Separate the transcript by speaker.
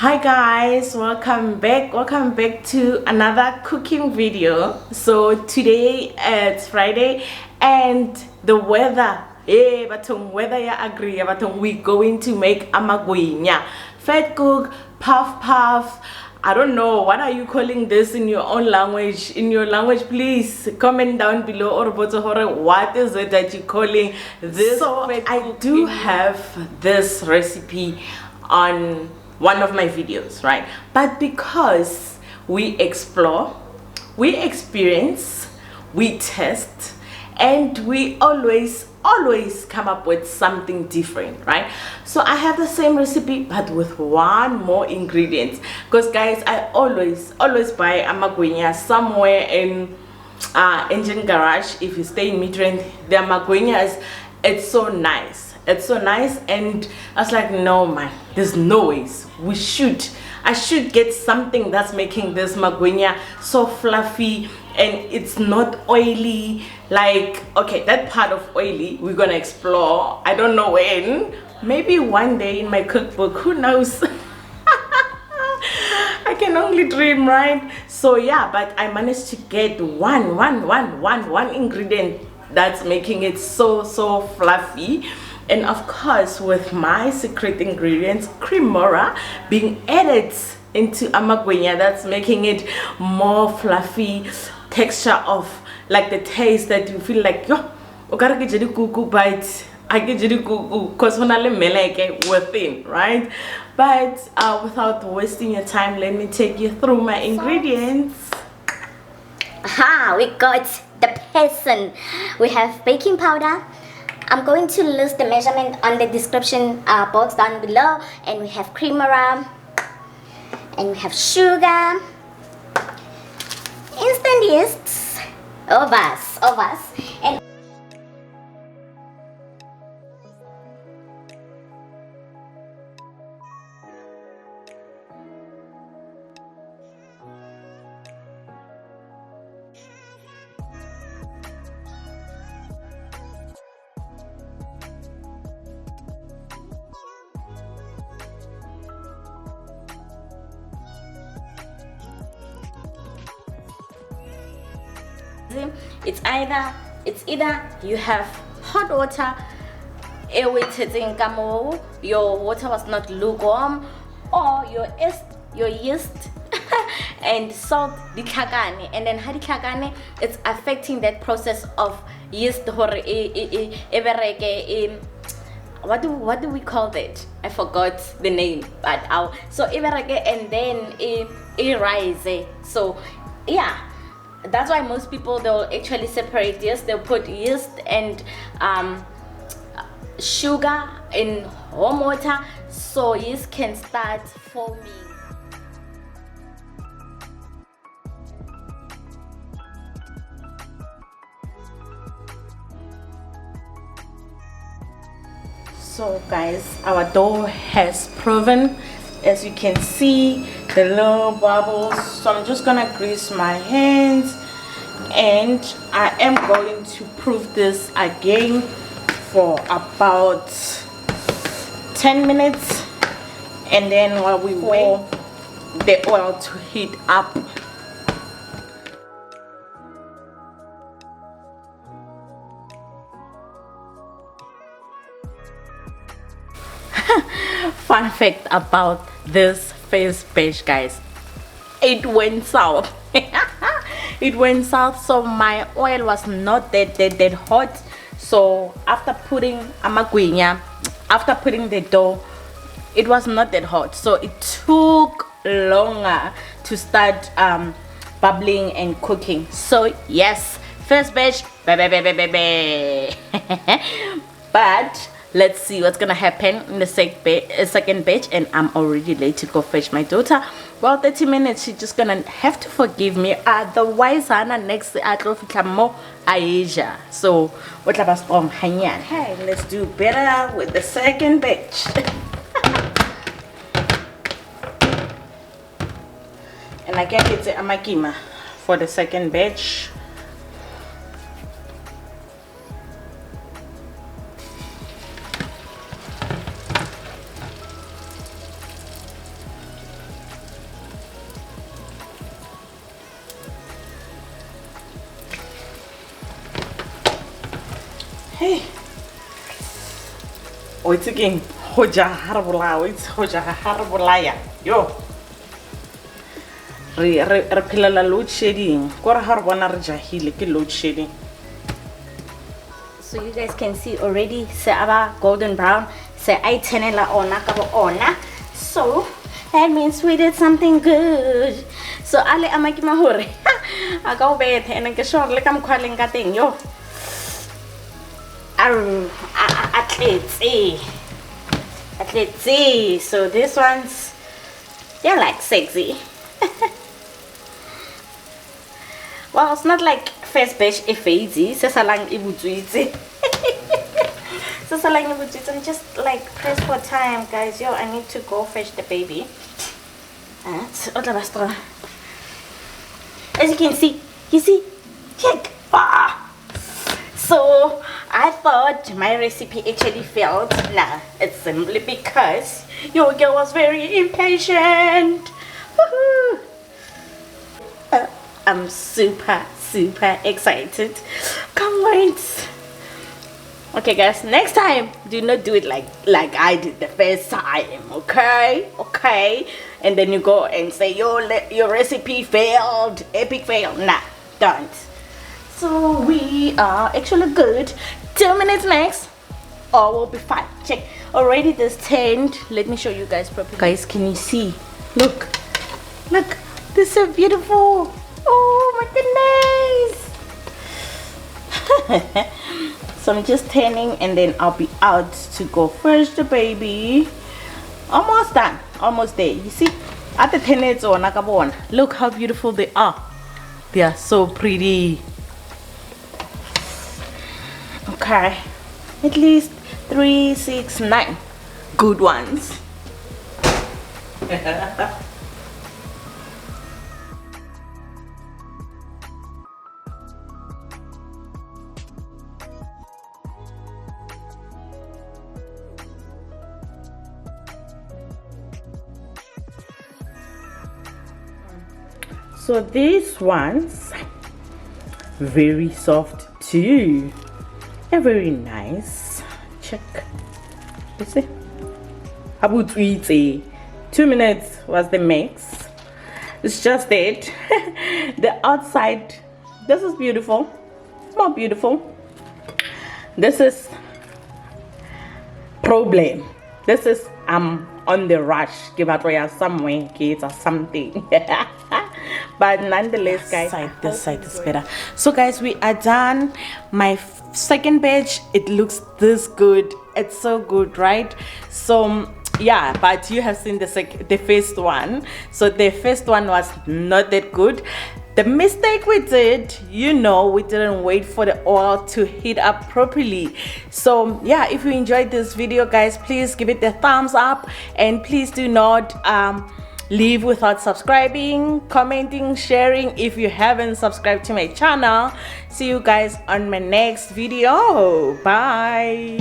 Speaker 1: Hi guys, welcome back to another cooking video. So today it's Friday and the weather, weather ya agree, we're going to make Amagwinya Vetkoek, puff. I don't know, what are you calling this in your own language? In your language, please comment down below, or what is it that you're calling this? So I do have this recipe on one of my videos, right? But because we explore, we experience, we test, and we always come up with something different, right? So I have the same recipe but with one more ingredient, because guys, I always buy Amagwenya somewhere in engine garage. If you stay in Midrand, the Amagwenya it's so nice. It's so nice, and I was like, no man, there's no ways. I should get something that's making this Amagwenya so fluffy and it's not oily. Like, okay, that part of oily we're gonna explore. I don't know when, maybe one day in my cookbook, who knows. I can only dream, right? So yeah, but I managed to get one ingredient that's making it so fluffy. And of course, with my secret ingredients, cremora, being added into Amagwenya, that's making it more fluffy texture of like the taste that you feel like, yo, gotta get you kuku bite. I get you kuku because within, right? But without wasting your time, let me take you through my ingredients.
Speaker 2: Aha, we got the person. We have baking powder. I'm going to list the measurement on the description box down below. And we have cremora, and we have sugar, instant yeast, ovas, and
Speaker 1: it's either you have hot water, your water was not lukewarm, or your yeast and salt and then it's affecting that process of yeast. What do we call that? I forgot the name, but so and then it rise. So yeah, that's why most people, they'll actually separate yeast. They'll put yeast and sugar in warm water so yeast can start forming. So guys, our dough has proven, as you can see, the little bubbles. So I'm just gonna grease my hands, and I am going to proof this again for about 10 minutes, and then while we wait the oil to heat up. Fun fact about this first batch, guys, it went south. It went south, so my oil was not that hot. So after putting Amagwinya, after putting the dough, it was not that hot, so it took longer to start bubbling and cooking. So yes, first batch, but let's see what's gonna happen in the second batch. And I'm already late to go fetch my daughter. Well, 30 minutes, she's just gonna have to forgive me, otherwise next Asia. So hey, let's do better with the second batch. And I can get the amakima for the second batch. Hey. Oh, it's again. Hoja harbola. It's hoja harbolaya. Yo. Re phela la load shedding. Kora harbona re jahile ke load shedding.
Speaker 2: So you guys can see already se aba golden brown. Se I tenela ona kabo ona. So that means we did something good. So ale amaki mahore. Aga ubethe and ke sure le ka mkhwaleng ka teng yo. Atleti. So this one's, they're like sexy. Well, it's not like first batch easy. Sesalang ibutuitse. Sesalang ibutuitse. I'm just like pressed for time, guys. Yo, I need to go fetch the baby. As you can see, check. So I thought my recipe actually failed. Nah, it's simply because your girl was very impatient. Woohoo! I'm super excited. Can't wait. Okay guys, next time do not do it like I did the first time. Okay, and then you go and say your recipe failed, epic fail. Nah, don't. So we are actually good. 2 minutes max, or we'll be fine. Check, already this turned. Let me show you guys properly. Guys, can you see? Look, this is so beautiful. Oh my goodness. So I'm just turning and then I'll be out to go fetch the baby. Almost done, almost there. You see, at the 10 minutes on nakabon. Look how beautiful they are. They are so pretty. Okay, at least 3, 6, 9 good ones. So these ones very soft too. They're very nice. Check. You see? About 2 minutes was the mix. It's just it. The outside, this is beautiful. More beautiful. This is problem. This is on the rush. Give out somewhere kids or something. But nonetheless, guys, this side is better. So guys, we are done. My second batch, it looks this good. It's so good, right? So yeah, but you have seen the first one. So the first one was not that good. The mistake we did, we didn't wait for the oil to heat up properly. So yeah, if you enjoyed this video, guys, please give it a thumbs up, and please do not leave without subscribing, commenting, sharing if you haven't subscribed to my channel. See you guys on my next video. Bye.